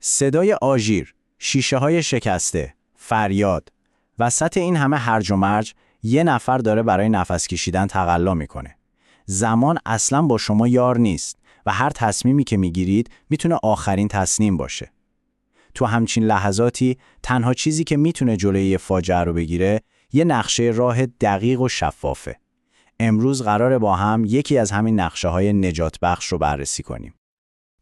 صدای آژیر، شیشه‌های شکسته، فریاد. وسط این همه هرج و مرج، یه نفر داره برای نفس کشیدن تقلا میکنه. زمان اصلاً با شما یار نیست و هر تصمیمی که میگیرید میتونه آخرین تصمیم باشه. تو همچین لحظاتی تنها چیزی که میتونه جلوی یه فاجعه رو بگیره یه نقشه راه دقیق و شفافه. امروز قراره با هم یکی از همین نقشه‌های نجات بخش رو بررسی کنیم.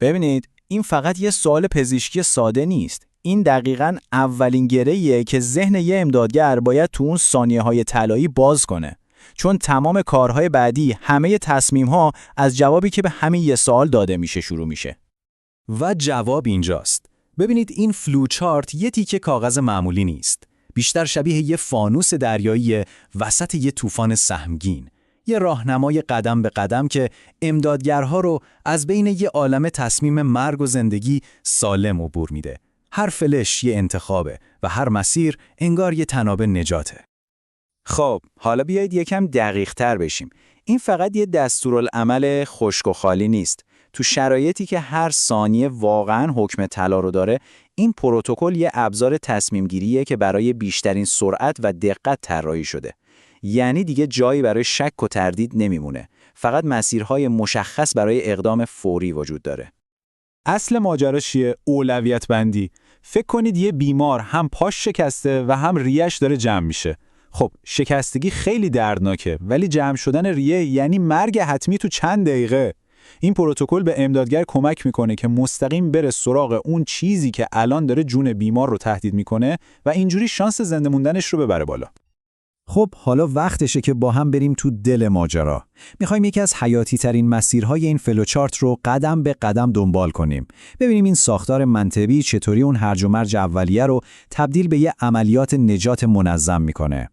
ببینید، این فقط یه سوال پزشکی ساده نیست. این دقیقاً اولین گره‌ایه که ذهن یه امدادگر باید تو اون ثانیه‌های طلایی باز کنه. چون تمام کارهای بعدی، همه تصمیم‌ها از جوابی که به همین یه سوال داده میشه شروع میشه. و جواب اینجاست. ببینید این فلوچارت یه تیکه کاغذ معمولی نیست. بیشتر شبیه یه فانوس دریایی وسط یه طوفان سهمگین. یه راهنمای قدم به قدم که امدادگرها رو از بین یه عالمه تصمیم مرگ و زندگی سالم عبور میده. هر فلش یه انتخابه و هر مسیر انگار یه تنابه نجاته. خب، حالا بیایید یکم دقیق‌تر بشیم. این فقط یه دستورالعمل خشک و خالی نیست. تو شرایطی که هر ثانیه واقعاً حکم طلا رو داره، این پروتکل یه ابزار تصمیم‌گیریه که برای بیشترین سرعت و دقت طراحی شده. یعنی دیگه جایی برای شک و تردید نمیمونه. فقط مسیرهای مشخص برای اقدام فوری وجود داره. اصل ماجرا چیه؟ اولویت بندی. فکر کنید یه بیمار هم پاش شکسته و هم ریه‌اش داره جمع میشه. خب شکستگی خیلی دردناکه، ولی جمع شدن ریه یعنی مرگ حتمی تو چند دقیقه. این پروتکل به امدادگر کمک میکنه که مستقیم بره سراغ اون چیزی که الان داره جون بیمار رو تهدید میکنه و اینجوری شانس زنده موندنش رو ببره بالا. خب حالا وقتشه که با هم بریم تو دل ماجرا. میخوایم یکی از حیاتی ترین مسیرهای این فلوچارت رو قدم به قدم دنبال کنیم. ببینیم این ساختار منطقی چطوری اون هرج و مرج اولیه رو تبدیل به یه عملیات نجات منظم میکنه.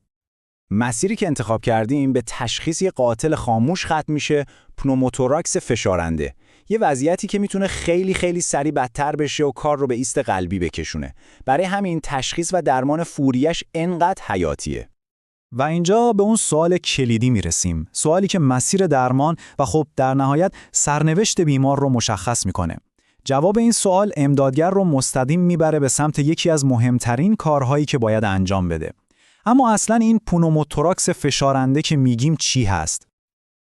مسیری که انتخاب کردیم به تشخیص یه قاتل خاموش ختم میشه، پنوموتوراکس فشارنده. یه وضعیتی که میتونه خیلی خیلی سریع بدتر بشه و کار رو به ایست قلبی بکشونه. برای همین تشخیص و درمان فوریش انقدر حیاتیه. و اینجا به اون سوال کلیدی میرسیم. سوالی که مسیر درمان و خب در نهایت سرنوشت بیمار رو مشخص میکنه. جواب این سوال امدادگر رو مستقیم میبره به سمت یکی از مهمترین کارهایی که باید انجام بده. اما اصلاً این پنوموتوراکس فشارنده که میگیم چی هست؟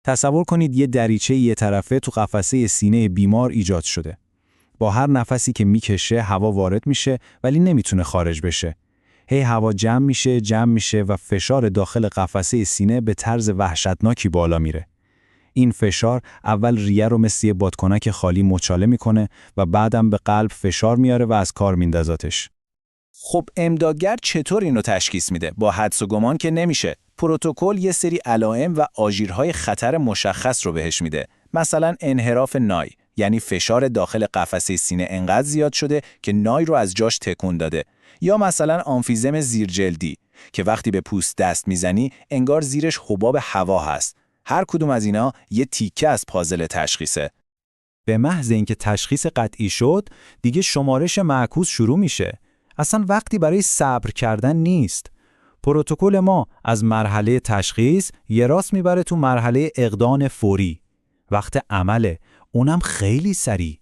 تصور کنید یه دریچه یه طرفه تو قفسه سینه بیمار ایجاد شده. با هر نفسی که میکشه هوا وارد میشه ولی نمیتونه خارج بشه. هی هوا جمع میشه و فشار داخل قفسه سینه به طرز وحشتناکی بالا میره. این فشار اول ریه رو مثل یه بادکنک خالی مچاله میکنه و بعدم به قلب فشار میاره و از کار میندازتش. خب امدادگر چطور اینو تشخیص میده؟ با حدس و گمان که نمیشه. پروتکل یه سری علائم و آژیرهای خطر مشخص رو بهش میده. مثلا انحراف نای، یعنی فشار داخل قفسه سینه انقدر زیاد شده که نای رو از جاش تکون داده. یا مثلا آمفیزم زیرجلدی که وقتی به پوست دست میزنی انگار زیرش حباب هوا هست. هر کدوم از اینا یه تیکه از پازل تشخیصه. به محض اینکه تشخیص قطعی شد، دیگه شمارش معکوس شروع میشه. اصلا وقتی برای صبر کردن نیست. پروتکل ما از مرحله تشخیص یه راست میبره تو مرحله اقدام فوری. وقت عمله، اونم خیلی سریع.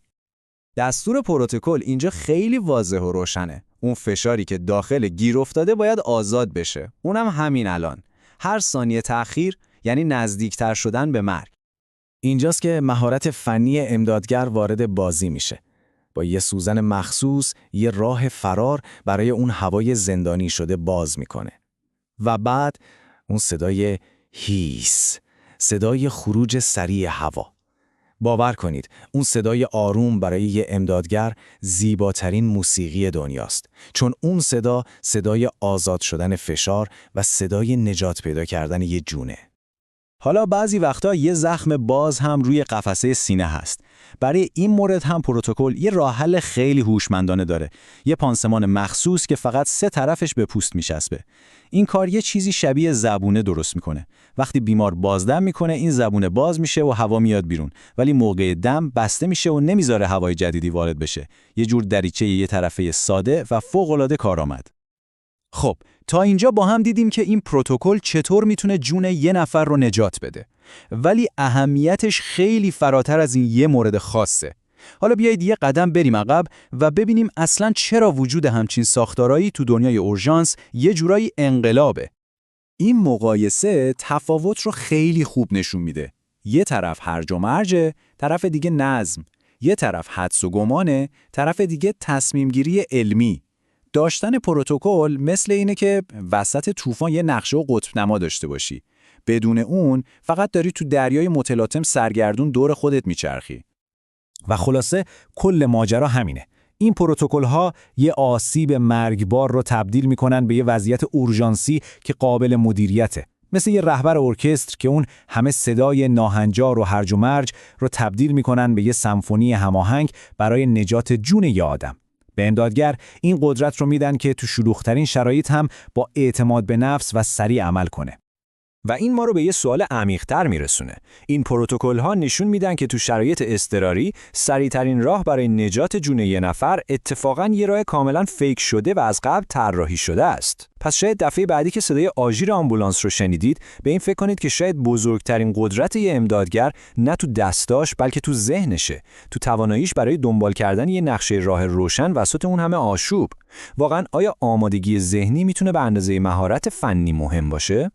دستور پروتکل اینجا خیلی واضح و روشنه. اون فشاری که داخل گیر افتاده باید آزاد بشه. اونم همین الان. هر ثانیه تأخیر یعنی نزدیکتر شدن به مرگ. اینجاست که مهارت فنی امدادگر وارد بازی میشه. با یه سوزن مخصوص یه راه فرار برای اون هوای زندانی شده باز میکنه. و بعد اون صدای هیس، صدای خروج سریع هوا. باور کنید اون صدای آروم برای یه امدادگر زیباترین موسیقی دنیاست، چون اون صدای آزاد شدن فشار و صدای نجات پیدا کردن یه جونه. حالا بعضی وقتا یه زخم باز هم روی قفسه سینه هست. برای این مورد هم پروتکل یه راه حل خیلی هوشمندانه داره. یه پانسمان مخصوص که فقط 3 طرفش به پوست میچسبه. این کار یه چیزی شبیه زبونه درست میکنه. وقتی بیمار بازدم میکنه این زبونه باز میشه و هوا میاد بیرون، ولی موقع دم بسته میشه و نمیذاره هوای جدیدی وارد بشه. یه جور دریچه یه طرفه ساده و فوق‌العاده کارآمد. خب تا اینجا با هم دیدیم که این پروتکل چطور میتونه جون یه نفر رو نجات بده. ولی اهمیتش خیلی فراتر از این یه مورد خاصه. حالا بیایید یه قدم بریم عقب و ببینیم اصلاً چرا وجود همچین ساختارایی تو دنیای اورژانس یه جورایی انقلابه. این مقایسه تفاوت رو خیلی خوب نشون میده. یه طرف هرج و مرجه، طرف دیگه نظم. یه طرف حدس و گمانه، طرف دیگه تصمیمگیری علمی. داشتن پروتکل مثل اینه که وسط طوفان یه نقشه و قطب نما داشته باشی. بدون اون فقط داری تو دریای متلاطم سرگردون دور خودت میچرخی. و خلاصه کل ماجرا همینه. این پروتکل‌ها یه آسیب مرگبار رو تبدیل می‌کنن به یه وضعیت اورژانسی که قابل مدیریته. مثل یه رهبر ارکستر که اون همه صدای ناهنجار و هرج و مرج رو تبدیل می‌کنن به یه سمفونی هماهنگ برای نجات جون یه آدم. به امدادگر این قدرت رو میدن که تو شلوغ‌ترین شرایط هم با اعتماد به نفس و سریع عمل کنه. و این ما رو به یه سوال عمیق‌تر میرسونه. این پروتکل‌ها نشون میدن که تو شرایط اضطراری سریع‌ترین راه برای نجات جون یه نفر اتفاقاً یه راه کاملاً فیک شده و از قبل طراحی شده است. پس شاید دفعه بعدی که صدای آژیر آمبولانس رو شنیدید، به این فکر کنید که شاید بزرگترین قدرت یه امدادگر نه تو دستاش بلکه تو ذهنشه، تو تواناییش برای دنبال کردن یه نقشه راه روشن وسط اون همه آشوب. واقعاً آیا آمادگی ذهنی میتونه به اندازه مهارت فنی مهم باشه؟